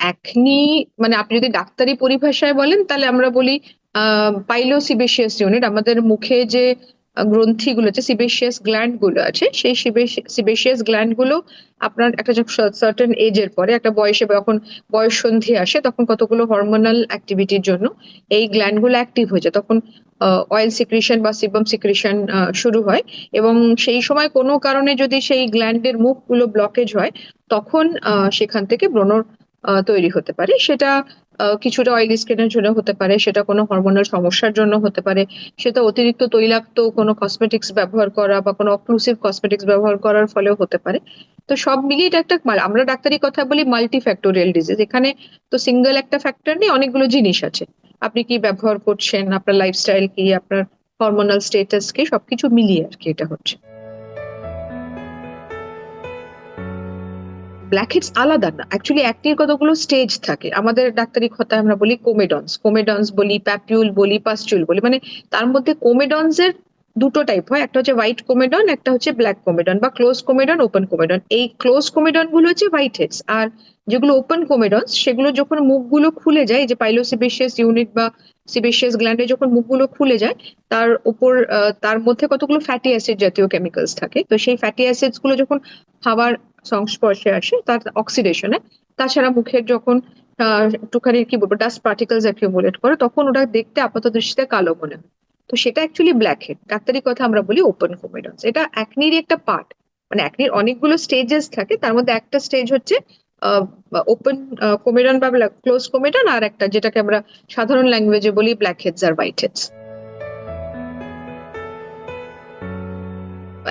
Acne মানে আপনি যদি ডাক্তারি পরিভাষায় বলেন তাহলে আমরা বলি পাইলোসিবেশিয়াস ইউনিট, আমাদের মুখে যে গ্রন্থিগুলো আছে, সিবেশিয়াস গ্ল্যান্ড গুলো আছে, সেই সিবেশিয়াস গ্ল্যান্ড গুলো আপনার একটা সার্টেন এজের পরে, একটা বয়সে যখন বয়ঃসন্ধি আসে, তখন কতগুলো হরমোনাল অ্যাক্টিভিটির জন্য এই গ্ল্যান্ড গুলো অ্যাক্টিভ হয়ে যায়। তখন অয়েল সিক্রিশন বা সিবম সিক্রিশন শুরু হয়। এবং সেই সময় কোনো কারণে যদি সেই গ্ল্যান্ডের মুখগুলো ব্লকেজ হয়, তখন সেখান থেকে ব্রণ তৈরি হতে পারে। সেটা কিছুটা অয়েলি স্কিনের জন্য হতে পারে, সেটা কোনো হরমোনাল সমস্যার জন্য হতে পারে, সেটা অতিরিক্ত তৈলাক্ত কোনো কসমেটিক্স ব্যবহার করা বা কোনো অক্লুসিভ কসমেটিক্স ব্যবহার করার ফলেও হতে পারে। তো সব মিলিয়ে এটা একটা আমরা ডাক্তারি কথা বলি মাল্টি ফ্যাক্টোরিয়াল ডিজিজ। এখানে তো সিঙ্গেল একটা ফ্যাক্টর নেই, অনেকগুলো জিনিস আছে। আপনি কি ব্যবহার করছেন, আপনার লাইফস্টাইল কি, আপনার হরমোনাল স্টেটাস কি, সবকিছু মিলিয়ে আর কি এটা হচ্ছে। ব্ল্যাকহেডস আলাদা না, অ্যাকচুয়ালি অ্যাকনির কতগুলো স্টেজ থাকে। আমাদের ডাক্তারি কথায় আমরা বলি কোমেডন্স, কোমেডন্স বলি, প্যাপিউল বলি, পাস্টিউল বলি। মানে তার মধ্যে কোমেডন্স এর দুটো টাইপ হয়, একটা হচ্ছে হোয়াইট কোমেডন, একটা হচ্ছে ব্ল্যাক কোমেডন বা ক্লোজ কোমেডন, ওপেন কোমেডন। এই ক্লোজ কোমেডন গুলো হচ্ছে হোয়াইট হেডস, আর যেগুলো ওপেন কোমেডন্স সেগুলো যখন মুখগুলো খুলে যায়, এই যে পাইলোসিবেশিয়াস ইউনিট বা সিবেশিয়াস গ্ল্যান্ডে যখন মুখগুলো খুলে যায়, তার উপর তার মধ্যে কতগুলো ফ্যাটি অ্যাসিড জাতীয় কেমিক্যালস থাকে। তো সেই ফ্যাটি অ্যাসিডস গুলো যখন হাওয়ার সংস্পর্শে আসে, তার অক্সিডেশনে, তাছাড়া মুখের যখন একটুখানি কি বলবো ডাস্ট পার্টিকেলস অ্যাকিউমুলেট করে, তখন ওটা দেখতে আপাত দৃষ্টিতে কালো মনে হয়। তো সেটা অ্যাকচুয়ালি ব্ল্যাক হেড। ডাক্তারি কথা আমরা বলি ওপেন কোমেডন্স। এটা অ্যাকনির একটা পার্ট। মানে অ্যাকনির অনেকগুলো স্টেজেস থাকে, তার মধ্যে একটা স্টেজ হচ্ছে ওপেন কোমেডন বা ক্লোজ কোমেডন, আর একটা যেটাকে আমরা সাধারণ ল্যাঙ্গুয়েজে বলি black heads are white heads.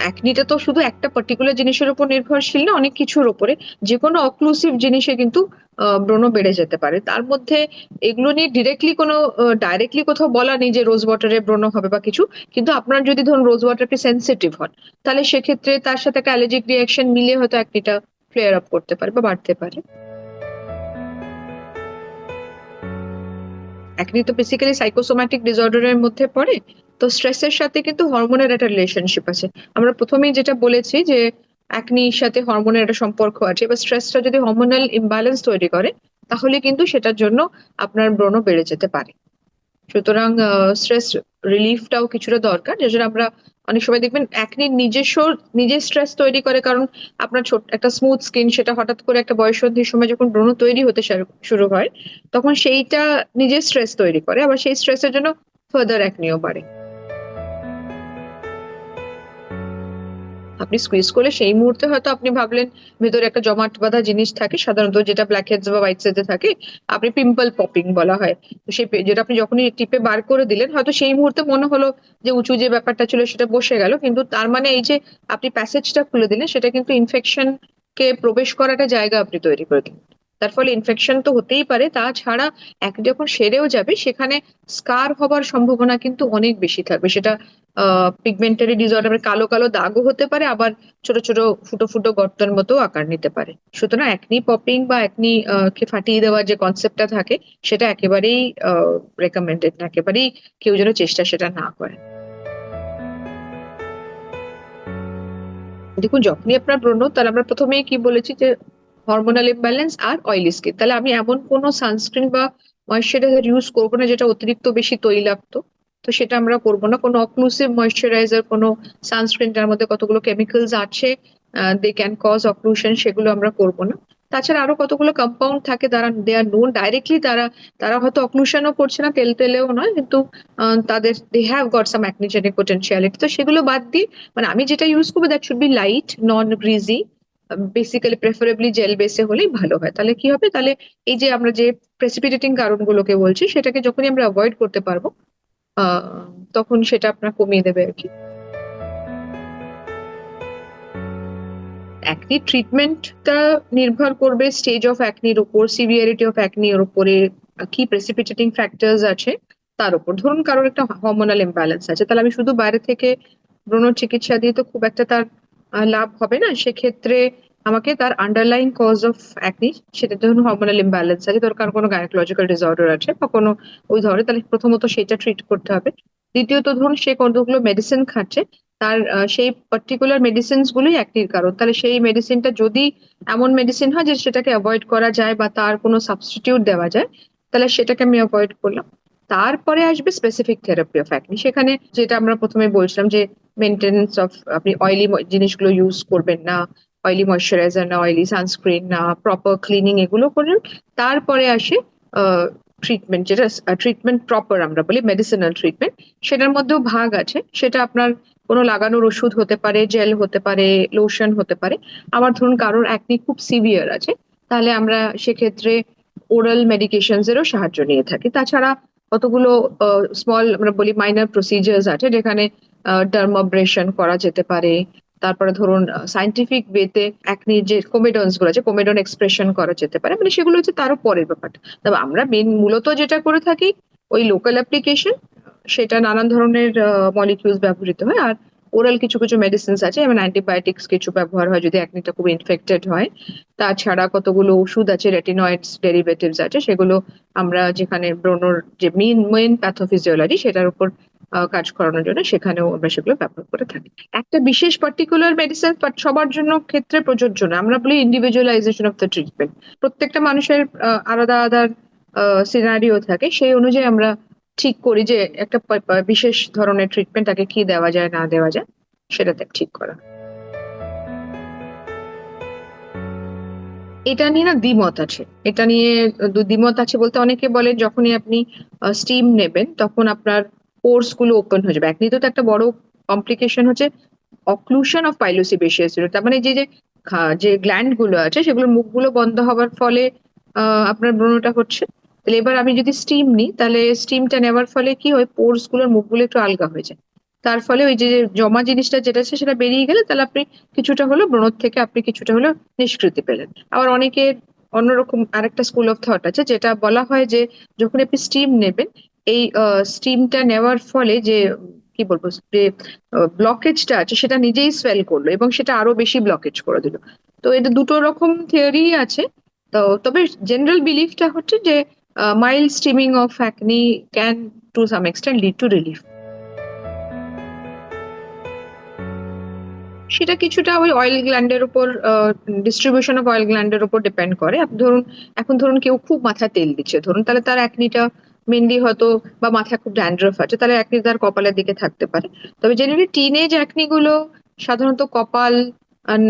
অ্যাকনিটা তো শুধু একটা পার্টিকুলার জিনিসের উপর নির্ভরশীল না, অনেক কিছুর উপরে। যে কোনো অক্লুসিভ জিনিসে কিন্তু ব্রণ বেড়ে যেতে পারে। তার মধ্যে এগুলো নিয়ে ডিরেক্টলি কোনো ডাইরেক্টলি কোথাও বলা নেই যে রোজ ওয়াটারে ব্রণ হবে বা কিছু। কিন্তু আপনার যদি ধরুন রোজ ওয়াটারকে সেন্সিটিভ হন, তাহলে সেক্ষেত্রে তার সাথে একটা অ্যালার্জিক রিয়াকশন মিলিয়ে হয়তো অ্যাকনিটা ফ্লেয়ার আপ করতে পারে বা বাড়তে পারে। একনি তো বেসিক্যালি সাইকোসোম্যাটিক ডিসঅর্ডারের মধ্যে পড়ে। তো স্ট্রেসের সাথে কিন্তু হরমোনের একটা রিলেশনশিপ আছে। আমরা প্রথমেই যেটা বলেছি যে একনির সাথে হরমোনের একটা সম্পর্ক আছে। এবার স্ট্রেসটা যদি হরমোনাল ইমব্যালেন্স তৈরি করে, তাহলে কিন্তু সেটার জন্য আপনার ব্রণ বেড়ে যেতে পারে। সুতরাং স্ট্রেস রিলিফটাও কিছুটা দরকার, যে জন্য আমরা অনেক সময় দেখবেন একনির নিজের স্ট্রেস তৈরি করে। কারণ আপনার ছোট একটা স্মুথ স্কিন, সেটা হঠাৎ করে একটা বয়ঃসন্ধির সময় যখন ব্রণ তৈরি হতে শুরু হয়, তখন সেইটা নিজের স্ট্রেস তৈরি করে, আবার সেই স্ট্রেসের জন্য ফার্দার একনিও বাড়ে। আপনি স্কুইজ করলে সেই মুহূর্তে হয়তো আপনি ভাবলেন ভেতরে একটা জমাট বাঁধা জিনিস থাকে, সাধারণত যেটা ব্ল্যাক হেডস বা হোয়াইট হেডসে থাকে, আপনি পিম্পল পপিং বলা হয়। তো সেই যেটা আপনি যখনই টিপে বার করে দিলেন, হয়তো সেই মুহূর্তে মনে হলো যে উঁচু যে ব্যাপারটা ছিল সেটা বসে গেল, কিন্তু তার মানে এই যে আপনি প্যাসেজটা খুলে দিলেন, সেটা কিন্তু ইনফেকশন কে প্রবেশ করার একটা জায়গা আপনি তৈরি করে দিলেন। তার ফলে ইনফেকশন তো হতেই পারে, তাছাড়া এক যখন সেরেও যাবে, সেখানে স্কার হবার সম্ভাবনা কিন্তু অনেক বেশি থাকবে। সেটা পিগমেন্টারি ডিসঅর্ডার, কালো কালো দাগও হতে পারে, আবার ছোট ছোট ফুটো ফুটো গর্তের মতো আকার নিতে পারে। সুতরাং একনি পপিং বা একনি কে ফাটিয়ে দেওয়ার যে কনসেপ্টটা থাকে, সেটা একেবারেই রেকমেন্ডেড না, একেবারেই কেউ যেন চেষ্টা সেটা না করে। দেখুন, যখনই আপনার ব্রণ, তাহলে আমরা প্রথমেই কি বলেছি যে হরমোনাল ইমব্যালেন্স আর অয়েলি স্কিন, তাহলে আমি এমন কোনো সানস্ক্রিন বা ময়শ্চারাইজার ইউজ করবো না যেটা অতিরিক্ত বেশি তৈলাক্ত। তো সেটা আমরা করবো না। কোনো অক্লুসিভ ময়শ্চারাইজার, কোনো সানস্ক্রিন যার মধ্যে কতগুলো কেমিক্যালস আছে, দে ক্যান কজ অক্লুশন, সেগুলো আমরা করবো না। তাছাড়া আরো কতগুলো কম্পাউন্ড থাকে, তারা দে আর নোন ডাইরেক্টলি, তারা তারা হয়তো অক্লুশনও করছে না, তেল তেলেও নয়, কিন্তু তাদের they have got some acnegenic potentiality. তো সেগুলো বাদ দিয়ে মানে আমি যেটা ইউজ করবো, that should be light, non greasy, basically preferably gel বেসে হলেই ভালো হয়। তাহলে কি হবে, তাহলে এই যে আমরা যে প্রেসিপিটেটিং কারণগুলোকে বলছি, সেটাকে যখনই আমরা অ্যাভয়েড করতে পারবো, আহ তখন সেটা আপনার কমিয়ে দেবে আর কি। অ্যাকনি ট্রিটমেন্টটা নির্ভর করবে স্টেজ অফ অ্যাকনির উপর, সিভিয়ারিটি অফ অ্যাকনির উপরে, কি প্রেসিপিটেটিং ফ্যাক্টরস আছে তার উপর। ধরুন কারোর একটা হরমোনাল ইমব্যালেন্স আছে, তাহলে আমি শুধু বাইরে থেকে ব্রণ চিকিৎসা দিয়ে তো খুব একটা তার লাভ হবে না। সেক্ষেত্রে আমাকে তার আন্ডারলাইং কজ অফ অ্যাকনি, সেটা ধরুন হরমোনাল ইমব্যালেন্স আছে, দরকার কোনো গাইনোকোলজিক্যাল ডিসঅর্ডার আছে বা কোনো ওই ধরনের, তাহলে প্রথমত সেটা ট্রিট করতে হবে। দ্বিতীয়ত ধরুন সে কতগুলো মেডিসিন খাচ্ছে, তার সেই পার্টিকুলার মেডিসিনস গুলোই একনির কারণ, তাহলে সেই মেডিসিনটা যদি এমন মেডিসিন হয় যে সেটাকে অ্যাভয়েড করা যায় বা তার কোনো সাবস্টিটিউট দেওয়া যায়, তাহলে সেটাকে আমি অ্যাভয়েড করলাম। তারপরে আসবে স্পেসিফিক থেরাপি অফ অ্যাকনি। সেখানে যেটা আমরা প্রথমে বলছিলাম যে মেনটেনেন্স অফ, আপনি অয়েলি জিনিসগুলো ইউজ করবেন না, অয়েলি ময়শ্চারাইজার না, অয়েলি সানস্ক্রিন না, প্রপার ক্লিনিং এগুলো করুন। তারপরে আসে ট্রিটমেন্ট, যেটা ট্রিটমেন্ট প্রপার আমরা বলি মেডিসিনাল ট্রিটমেন্ট। সেটার মধ্যেও ভাগ আছে, সেটা আপনার কোনো লাগানোর ওষুধ হতে পারে, জেল হতে পারে, লোশন হতে পারে। আবার ধরুন কারোর অ্যাকনি খুব সিভিয়ার আছে, তাহলে আমরা সেক্ষেত্রে ওরাল মেডিকেশনস এরও সাহায্য নিয়ে থাকি। তাছাড়া কতগুলো স্মল আমরা বলি মাইনর প্রসিজার্স আছে, যেখানে ডার্মাব্রেশন করা যেতে পারে। তারপরে ধরুন সাইন্টিফিক ওয়েতে অ্যাকনির যে কোমেডনস গুলো আছে, কোমেডন এক্সপ্রেশন করা যেতে পারে, মানে সেগুলো হচ্ছে তারও পরের ব্যাপারটা। তবে আমরা মূলত যেটা করে থাকি ওই লোকাল অ্যাপ্লিকেশন, সেটা নানান ধরনের মলিকিউলস ব্যবহৃত হয়। আর ওরাল কিছু কিছু মেডিসিনস আছে, যেমন অ্যান্টিবায়োটিক্স কিছু ব্যবহার হয় যদি অ্যাকনিটা খুব ইনফেক্টেড হয়। তাছাড়া কতগুলো ওষুধ আছে, রেটিনয়েডস ডেরিভেটিভস আছে, সেগুলো আমরা যেখানে ব্রণর যে মেন মেন প্যাথোফিজিওলজি সেটার উপর কাজ করানোর জন্য সেখানেও আমরা সেগুলো ব্যবহার করে থাকি। একটা বিশেষ পার্টিকুলার মেডিসিন বাট সবার জন্য ক্ষেত্রে প্রযোজ্য না, আমরা বলি ইন্ডিভিজুয়ালাইজেশন অফ দ্য ট্রিটমেন্ট। প্রত্যেকটা মানুষের আলাদা আলাদা সিনারিও থাকে, সেই অনুযায়ী আমরা ঠিক করি যে একটা বিশেষ ধরনের ট্রিটমেন্ট তাকে কি দেওয়া যায় না দেওয়া যায়, সেটাতে ঠিক করা। এটা নিয়ে না দ্বিমত আছে। এটা নিয়ে দ্বিমত আছে বলতে, অনেকে বলে যখনই আপনি স্টিম নেবেন তখন আপনার পোর্স গুলো ওপেন হয়ে যাবে। একনিতে তো একটা বড় কমপ্লিকেশন হচ্ছে অক্লুশন অফ পাইলোসিবেসিয়াস ফ্লুইড, তার মানে যে যে গ্ল্যান্ড গুলো আছে সেগুলোর মুখগুলো বন্ধ হওয়ার ফলে আপনার ব্রণটা হচ্ছে। তাহলে এবার আমি যদি স্টিম নিই, তাহলে স্টিমটা নেওয়ার ফলে কি হয়, পোর্স গুলোর মুখগুলো একটু আলগা হয়ে যায়। তার ফলে ওই যে যে জমা জিনিসটা যেটা আছে সেটা বেরিয়ে গেলে তাহলে আপনি কিছুটা হলো ব্রণ থেকে আপনি কিছুটা হলো নিষ্কৃতি পেলেন। আবার অনেকের অন্যরকম আরেকটা স্কুল অফ থট আছে, যেটা বলা হয় যে যখন আপনি স্টিম নেবেন, এই স্টিমটা নেওয়ার ফলে যে কি বলবো, যে ব্লকেজটা আছে সেটা নিজেই সোয়েল করলো এবং সেটা আরো বেশি ব্লকেজ করে দিল। তো এটা দুটো রকম থিওরি আছে। তো তবে জেনারেল বিলিফটা হচ্ছে যে mild steaming of acne can to some extent lead to relief. সেটা কিছুটা ওই অয়েল গ্ল্যান্ডের উপর, ডিস্ট্রিবিউশন অফ অয়েল গ্ল্যান্ডের উপর ডিপেন্ড করে। আপনি ধরুন এখন ধরুন কেউ খুব মাথায় তেল দিচ্ছে ধরুন, তাহলে তার অ্যাকনিটা মেনলি হয়তো, বা মাথায় খুব ড্যান্ড্রফ আছে তাহলে অ্যাকনি তার কপালের দিকে থাকতে পারে। তবে জেনারেলি টিনেজ অ্যাকনি গুলো সাধারণত কপাল,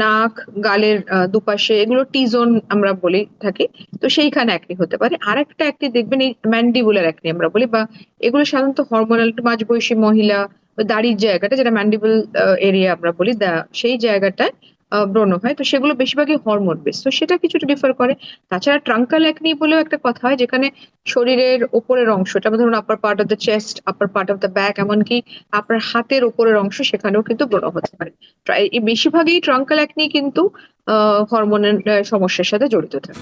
নাক, গালের দুপাশে, এগুলো টি জোন আমরা বলি থাকি। তো সেইখানে অ্যাকনি হতে পারে। আর একটা অ্যাকনি দেখবেন এই ম্যান্ডিবুলার অ্যাকনি আমরা বলি, বা এগুলো সাধারণত হরমোনাল, মাঝবয়সী মহিলা, ওই দাড়ির জায়গাটা যেটা ম্যান্ডিবল এরিয়া আমরা বলি, সেই জায়গাটায় ব্রণ হয়। তো সেগুলো বেশিরভাগই হরমোন বেস, তো সেটা কিছুটা ডিফার করে। তাছাড়া ট্রাঙ্কাল অ্যাকনি বলেও একটা কথা হয়, যেখানে শরীরের ওপরের অংশটা, ধরুন আপার part of the chest, upper part of the back, এমনকি আপনার হাতের ওপরের অংশ, সেখানেও কিন্তু ব্রণ হতে পারে। এই বেশিরভাগই ট্রাঙ্কাল অ্যাকনি কিন্তু হরমোনের সমস্যার সাথে জড়িত থাকে।